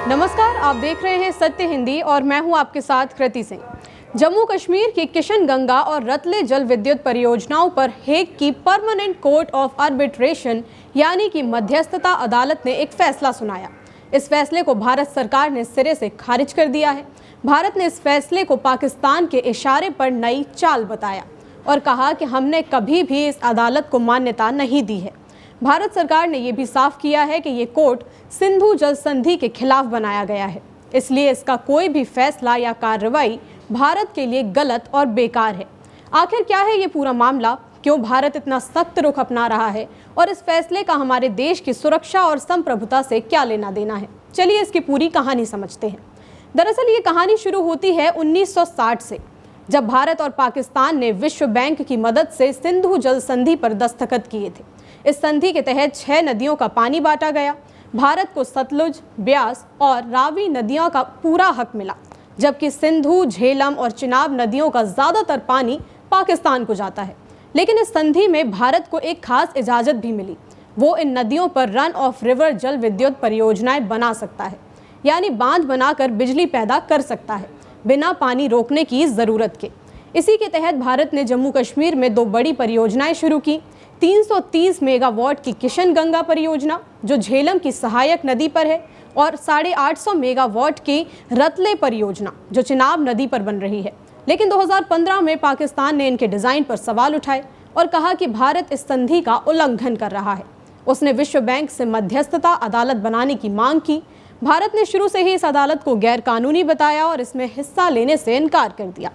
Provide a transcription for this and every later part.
नमस्कार, आप देख रहे हैं सत्य हिंदी और मैं हूं आपके साथ कृति सिंह। जम्मू कश्मीर की किशन गंगा और रतले जल विद्युत परियोजनाओं पर हेग की परमानेंट कोर्ट ऑफ आर्बिट्रेशन यानी कि मध्यस्थता अदालत ने एक फैसला सुनाया। इस फैसले को भारत सरकार ने सिरे से खारिज कर दिया है। भारत ने इस फैसले को पाकिस्तान के इशारे पर नई चाल बताया और कहा कि हमने कभी भी इस अदालत को मान्यता नहीं दी है। भारत सरकार ने यह भी साफ किया है कि ये कोर्ट सिंधु जल संधि के खिलाफ बनाया गया है, इसलिए इसका कोई भी फैसला या कार्रवाई भारत के लिए गलत और बेकार है। आखिर क्या है ये पूरा मामला, क्यों भारत इतना सख्त रुख अपना रहा है और इस फैसले का हमारे देश की सुरक्षा और संप्रभुता से क्या लेना देना है? चलिए इसकी पूरी कहानी समझते हैं। दरअसल ये कहानी शुरू होती है 1960 से, जब भारत और पाकिस्तान ने विश्व बैंक की मदद से सिंधु जल संधि पर दस्तखत किए थे। इस संधि के तहत 6 नदियों का पानी बांटा गया। भारत को सतलुज, ब्यास और रावी नदियों का पूरा हक मिला, जबकि सिंधु, झेलम और चिनाब नदियों का ज़्यादातर पानी पाकिस्तान को जाता है। लेकिन इस संधि में भारत को एक खास इजाज़त भी मिली, वो इन नदियों पर रन ऑफ रिवर जल विद्युत परियोजनाएं बना सकता है, यानी बांध बनाकर बिजली पैदा कर सकता है बिना पानी रोकने की ज़रूरत के। इसी के तहत भारत ने जम्मू कश्मीर में 2 बड़ी परियोजनाएं शुरू की। 330 मेगावाट की किशन गंगा परियोजना जो झेलम की सहायक नदी पर है और 850 मेगावाट की रतले परियोजना जो चिनाब नदी पर बन रही है। लेकिन 2015 में पाकिस्तान ने इनके डिज़ाइन पर सवाल उठाए और कहा कि भारत इस संधि का उल्लंघन कर रहा है। उसने विश्व बैंक से मध्यस्थता अदालत बनाने की मांग की। भारत ने शुरू से ही इस अदालत को गैरकानूनी बताया और इसमें हिस्सा लेने से इनकार कर दिया।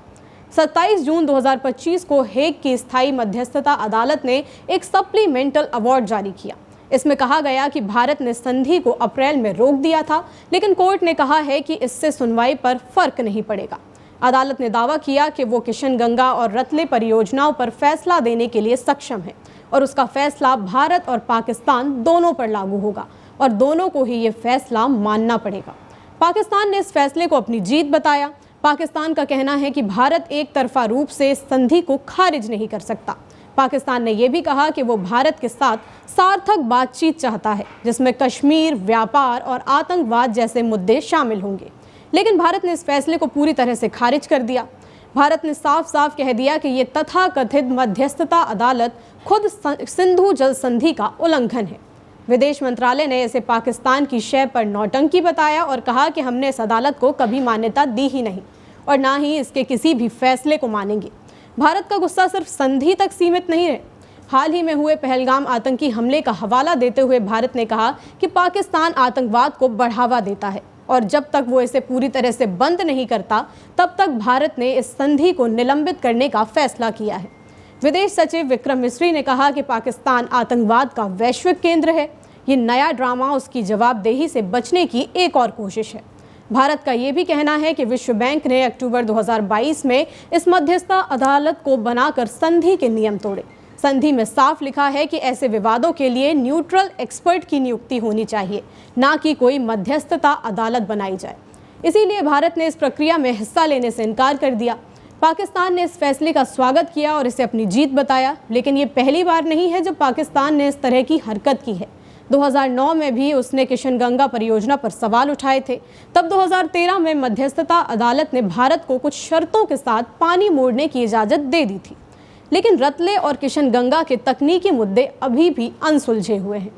27 जून 2025 को हेग की स्थायी मध्यस्थता अदालत ने एक सप्लीमेंटल अवार्ड जारी किया। इसमें कहा गया कि भारत ने संधि को अप्रैल में रोक दिया था, लेकिन कोर्ट ने कहा है कि इससे सुनवाई पर फर्क नहीं पड़ेगा। अदालत ने दावा किया कि वो किशन गंगा और रतले परियोजनाओं पर फैसला देने के लिए सक्षम है और उसका फैसला भारत और पाकिस्तान दोनों पर लागू होगा और दोनों को ही ये फैसला मानना पड़ेगा। पाकिस्तान ने इस फैसले को अपनी जीत बताया। पाकिस्तान का कहना है कि भारत एक तरफा रूप से इस संधि को खारिज नहीं कर सकता। पाकिस्तान ने यह भी कहा कि वो भारत के साथ सार्थक बातचीत चाहता है, जिसमें कश्मीर, व्यापार और आतंकवाद जैसे मुद्दे शामिल होंगे। लेकिन भारत ने इस फैसले को पूरी तरह से खारिज कर दिया। भारत ने साफ साफ कह दिया कि ये तथाकथित मध्यस्थता अदालत खुद सिंधु जल संधि का उल्लंघन है। विदेश मंत्रालय ने इसे पाकिस्तान की शय पर नौटंकी बताया और कहा कि हमने इस अदालत को कभी मान्यता दी ही नहीं और ना ही इसके किसी भी फैसले को मानेंगे। भारत का गुस्सा सिर्फ संधि तक सीमित नहीं है। हाल ही में हुए पहलगाम आतंकी हमले का हवाला देते हुए भारत ने कहा कि पाकिस्तान आतंकवाद को बढ़ावा देता है और जब तक वो इसे पूरी तरह से बंद नहीं करता, तब तक भारत ने इस संधि को निलंबित करने का फैसला किया है। विदेश सचिव विक्रम मिस्री ने कहा कि पाकिस्तान आतंकवाद का वैश्विक केंद्र है। ये नया ड्रामा उसकी जवाबदेही से बचने की एक और कोशिश है। भारत का ये भी कहना है कि विश्व बैंक ने अक्टूबर 2022 में इस मध्यस्थता अदालत को बनाकर संधि के नियम तोड़े। संधि में साफ लिखा है कि ऐसे विवादों के लिए न्यूट्रल एक्सपर्ट की नियुक्ति होनी चाहिए, ना कि कोई मध्यस्थता अदालत बनाई जाए। इसीलिए भारत ने इस प्रक्रिया में हिस्सा लेने से इनकार कर दिया। पाकिस्तान ने इस फैसले का स्वागत किया और इसे अपनी जीत बताया, लेकिन ये पहली बार नहीं है जब पाकिस्तान ने इस तरह की हरकत की है। 2009 में भी उसने किशन गंगा परियोजना पर सवाल उठाए थे। तब 2013 में मध्यस्थता अदालत ने भारत को कुछ शर्तों के साथ पानी मोड़ने की इजाज़त दे दी थी। लेकिन रतले और किशन गंगा के तकनीकी मुद्दे अभी भी अनसुलझे हुए हैं।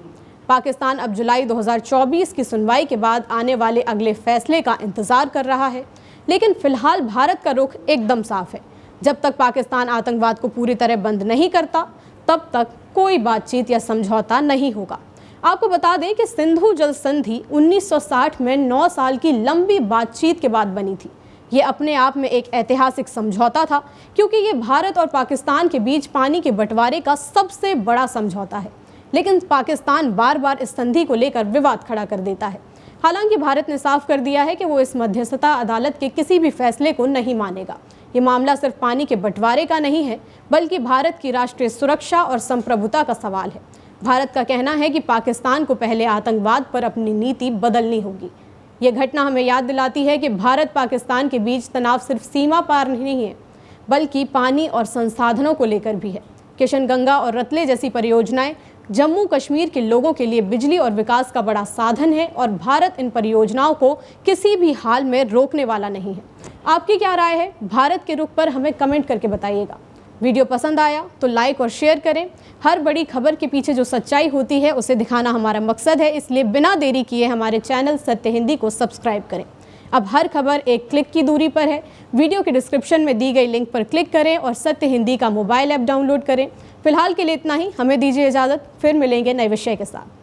पाकिस्तान अब जुलाई 2024 की सुनवाई के बाद आने वाले अगले फैसले का इंतज़ार कर रहा है। लेकिन फिलहाल भारत का रुख एकदम साफ है। जब तक पाकिस्तान आतंकवाद को पूरी तरह बंद नहीं करता, तब तक कोई बातचीत या समझौता नहीं होगा। आपको बता दें कि सिंधु जल संधि 1960 में 9 साल की लंबी बातचीत के बाद बनी थी। ये अपने आप में एक ऐतिहासिक समझौता था, क्योंकि ये भारत और पाकिस्तान के बीच पानी के बंटवारे का सबसे बड़ा समझौता है। लेकिन पाकिस्तान बार बार इस संधि को लेकर विवाद खड़ा कर देता है। हालांकि भारत ने साफ कर दिया है कि वो इस मध्यस्थता अदालत के किसी भी फैसले को नहीं मानेगा। ये मामला सिर्फ पानी के बंटवारे का नहीं है, बल्कि भारत की राष्ट्रीय सुरक्षा और संप्रभुता का सवाल है। भारत का कहना है कि पाकिस्तान को पहले आतंकवाद पर अपनी नीति बदलनी होगी। ये घटना हमें याद दिलाती है कि भारत पाकिस्तान के बीच तनाव सिर्फ सीमा पार नहीं है, बल्कि पानी और संसाधनों को लेकर भी है। किशन गंगा और रतले जैसी परियोजनाएं जम्मू कश्मीर के लोगों के लिए बिजली और विकास का बड़ा साधन है और भारत इन परियोजनाओं को किसी भी हाल में रोकने वाला नहीं है। आपकी क्या राय है? भारत के रुख पर हमें कमेंट करके बताइएगा। वीडियो पसंद आया तो लाइक और शेयर करें। हर बड़ी खबर के पीछे जो सच्चाई होती है उसे दिखाना हमारा मकसद है, इसलिए बिना देरी किए हमारे चैनल सत्य हिंदी को सब्सक्राइब करें। अब हर खबर एक क्लिक की दूरी पर है। वीडियो के डिस्क्रिप्शन में दी गई लिंक पर क्लिक करें और सत्य हिंदी का मोबाइल ऐप डाउनलोड करें। फिलहाल के लिए इतना ही। हमें दीजिए इजाज़त, फिर मिलेंगे नए विषय के साथ।